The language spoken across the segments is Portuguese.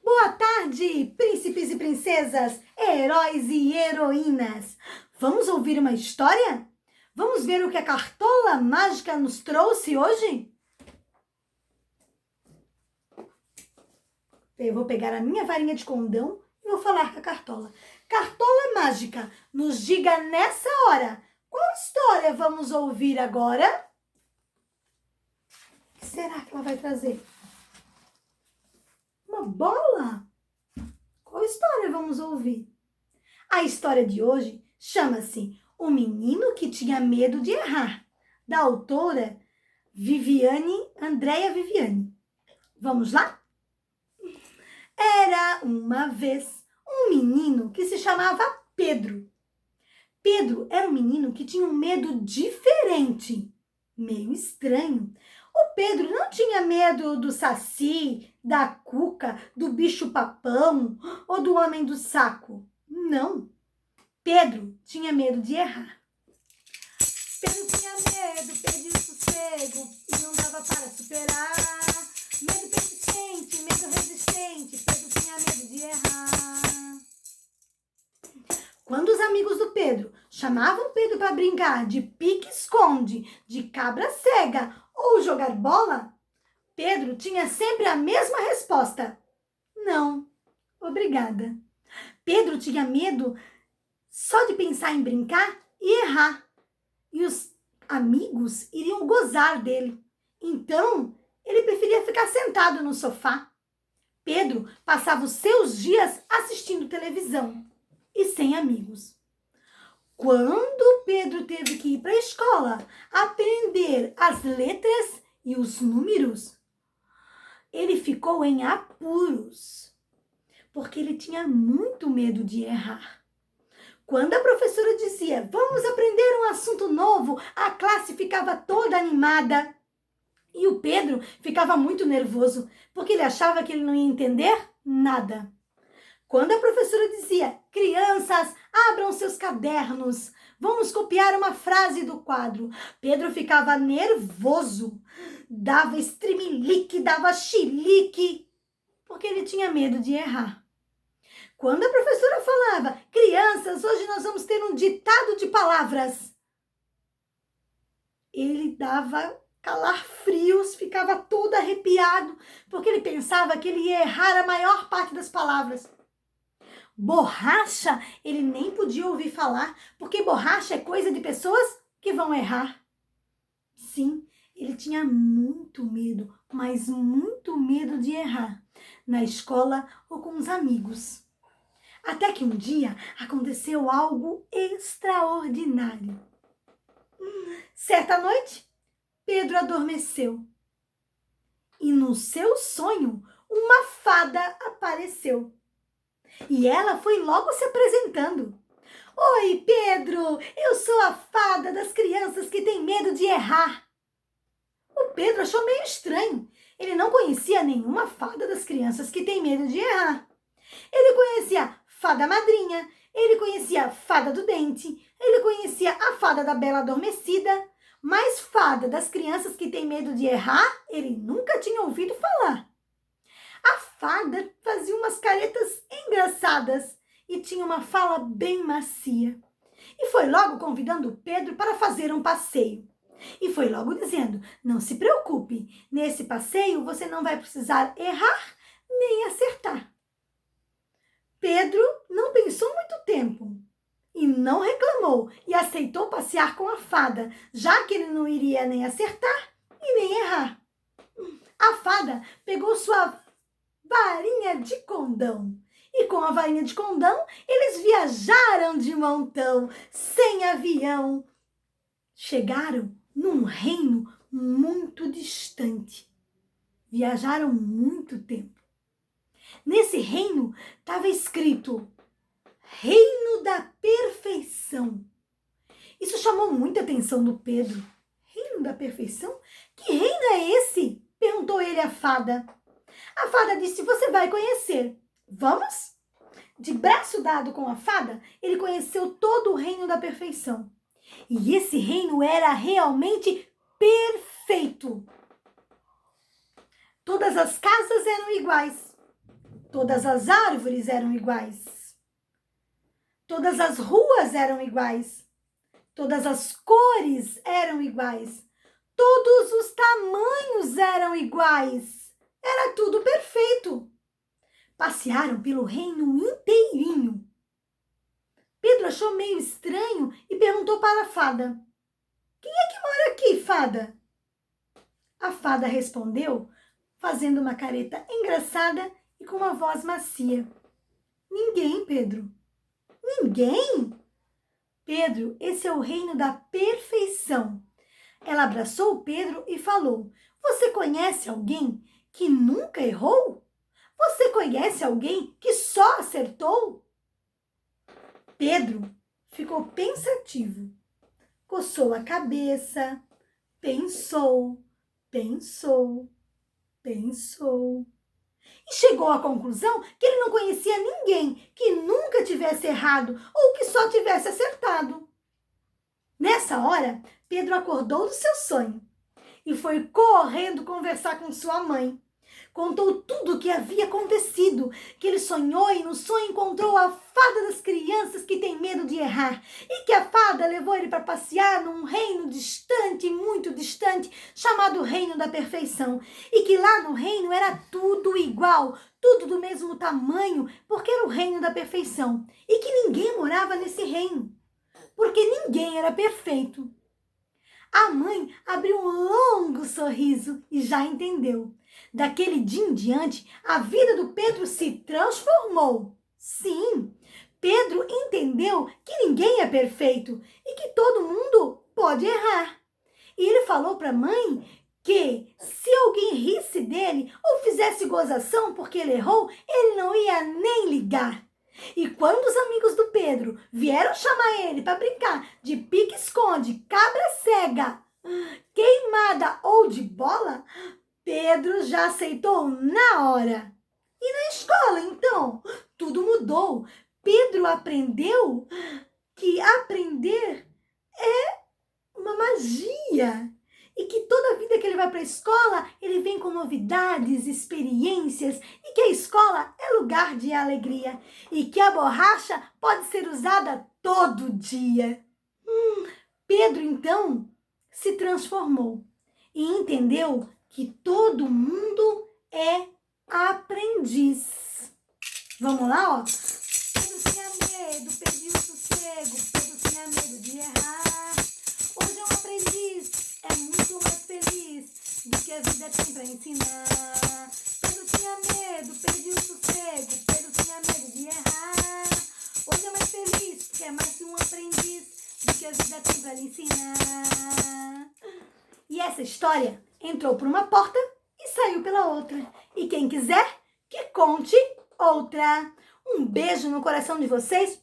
Boa tarde, príncipes e princesas, heróis e heroínas. Vamos ouvir uma história? Vamos ver o que a Cartola Mágica nos trouxe hoje? Eu vou pegar a minha varinha de condão e vou falar com a Cartola. Cartola Mágica, nos diga nessa hora, qual história vamos ouvir agora? O que será que ela vai trazer? Uma bola? Qual história vamos ouvir? A história de hoje chama-se O Menino que Tinha Medo de Errar, da autora Andréa Viviane. Vamos lá? Era uma vez um menino que se chamava Pedro. Pedro era um menino que tinha um medo diferente, meio estranho. O Pedro não tinha medo do saci, da cuca, do bicho-papão ou do homem do saco. Não. Pedro tinha medo de errar. Pedro tinha medo, perdia o sossego e não dava para superar. Medo persistente, medo resistente, Pedro tinha medo de errar. Quando os amigos do Pedro chamavam Pedro para brincar de pique-esconde, de cabra cega ou jogar bola, Pedro tinha sempre a mesma resposta: não, obrigada. Pedro tinha medo só de pensar em brincar e errar. E os amigos iriam gozar dele. Então, ele preferia ficar sentado no sofá. Pedro passava os seus dias assistindo televisão e sem amigos. Quando Pedro teve que ir para a escola aprender as letras e os números, ele ficou em apuros, porque ele tinha muito medo de errar. Quando a professora dizia, vamos aprender um assunto novo, a classe ficava toda animada. E o Pedro ficava muito nervoso, porque ele achava que ele não ia entender nada. Quando a professora dizia, crianças, abram seus cadernos, vamos copiar uma frase do quadro, Pedro ficava nervoso, dava estremelique, dava chilique, porque ele tinha medo de errar. Quando a professora falava, crianças, hoje nós vamos ter um ditado de palavras, ele dava calafrios, ficava todo arrepiado, porque ele pensava que ele ia errar a maior parte das palavras. Borracha, ele nem podia ouvir falar, porque borracha é coisa de pessoas que vão errar. Sim, ele tinha muito medo, mas muito medo de errar, na escola ou com os amigos. Até que um dia aconteceu algo extraordinário. Certa noite, Pedro adormeceu. E no seu sonho, uma fada apareceu. E ela foi logo se apresentando. Oi, Pedro, eu sou a fada das crianças que têm medo de errar. O Pedro achou meio estranho. Ele não conhecia nenhuma fada das crianças que têm medo de errar. Ele conhecia fada madrinha, ele conhecia a fada do dente, ele conhecia a fada da bela adormecida, mas fada das crianças que têm medo de errar, ele nunca tinha ouvido falar. A fada fazia umas caretas engraçadas e tinha uma fala bem macia. E foi logo convidando Pedro para fazer um passeio. E foi logo dizendo, não se preocupe, nesse passeio você não vai precisar errar nem acertar. Pedro não pensou muito tempo e não reclamou e aceitou passear com a fada, já que ele não iria nem acertar e nem errar. A fada pegou sua varinha de condão e com a varinha de condão eles viajaram de montão, sem avião. Chegaram num reino muito distante. Viajaram muito tempo. Nesse reino estava escrito Reino da Perfeição. Isso chamou muita atenção do Pedro. Reino da Perfeição? Que reino é esse? Perguntou ele à fada. A fada disse, você vai conhecer. Vamos? De braço dado com a fada, ele conheceu todo o reino da perfeição. E esse reino era realmente perfeito. Todas as casas eram iguais. Todas as árvores eram iguais. Todas as ruas eram iguais. Todas as cores eram iguais. Todos os tamanhos eram iguais. Era tudo perfeito. Passearam pelo reino inteirinho. Pedro achou meio estranho e perguntou para a fada: quem é que mora aqui, fada? A fada respondeu, fazendo uma careta engraçada e com uma voz macia: ninguém, Pedro. Ninguém? Pedro, esse é o reino da perfeição. Ela abraçou Pedro e falou: você conhece alguém que nunca errou? Você conhece alguém que só acertou? Pedro ficou pensativo, coçou a cabeça, pensou, e chegou à conclusão que ele não conhecia ninguém que nunca tivesse errado ou que só tivesse acertado. Nessa hora, Pedro acordou do seu sonho e foi correndo conversar com sua mãe. Contou tudo o que havia acontecido, que ele sonhou e no sonho encontrou a fada das crianças que tem medo de errar e que a fada levou ele para passear num reino distante, muito distante, chamado Reino da Perfeição, e que lá no reino era tudo igual, tudo do mesmo tamanho, porque era o Reino da Perfeição, e que ninguém morava nesse reino, porque ninguém era perfeito. A mãe abriu um longo sorriso e já entendeu. Daquele dia em diante, a vida do Pedro se transformou. Sim, Pedro entendeu que ninguém é perfeito e que todo mundo pode errar. E ele falou para a mãe que se alguém risse dele ou fizesse gozação porque ele errou, ele não ia nem ligar. E quando os amigos do Pedro vieram chamar ele para brincar de pique-esconde, cabra cega, queimada ou de bola, Pedro já aceitou na hora. E na escola, então, tudo mudou. Pedro aprendeu que aprender é uma magia. E que toda vida que ele vai para a escola, ele vem com novidades, experiências, e que a escola é lugar de alegria, e que a borracha pode ser usada todo dia. Pedro, então, se transformou e entendeu que todo mundo é aprendiz. Vamos lá, ó. Pedro tinha medo, perdia o sossego, Pedro tinha medo de errar. Hoje é um aprendiz, é muito mais feliz do que a vida tem para ensinar. Pedro tinha medo, perdia o sossego, Pedro tinha medo de errar. Hoje é mais feliz, porque é mais que um aprendiz do que a vida tem para lhe ensinar. E essa história entrou por uma porta e saiu pela outra. E quem quiser, que conte outra. Um beijo no coração de vocês.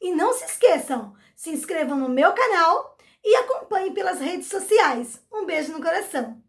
E não se esqueçam, se inscrevam no meu canal e acompanhem pelas redes sociais. Um beijo no coração.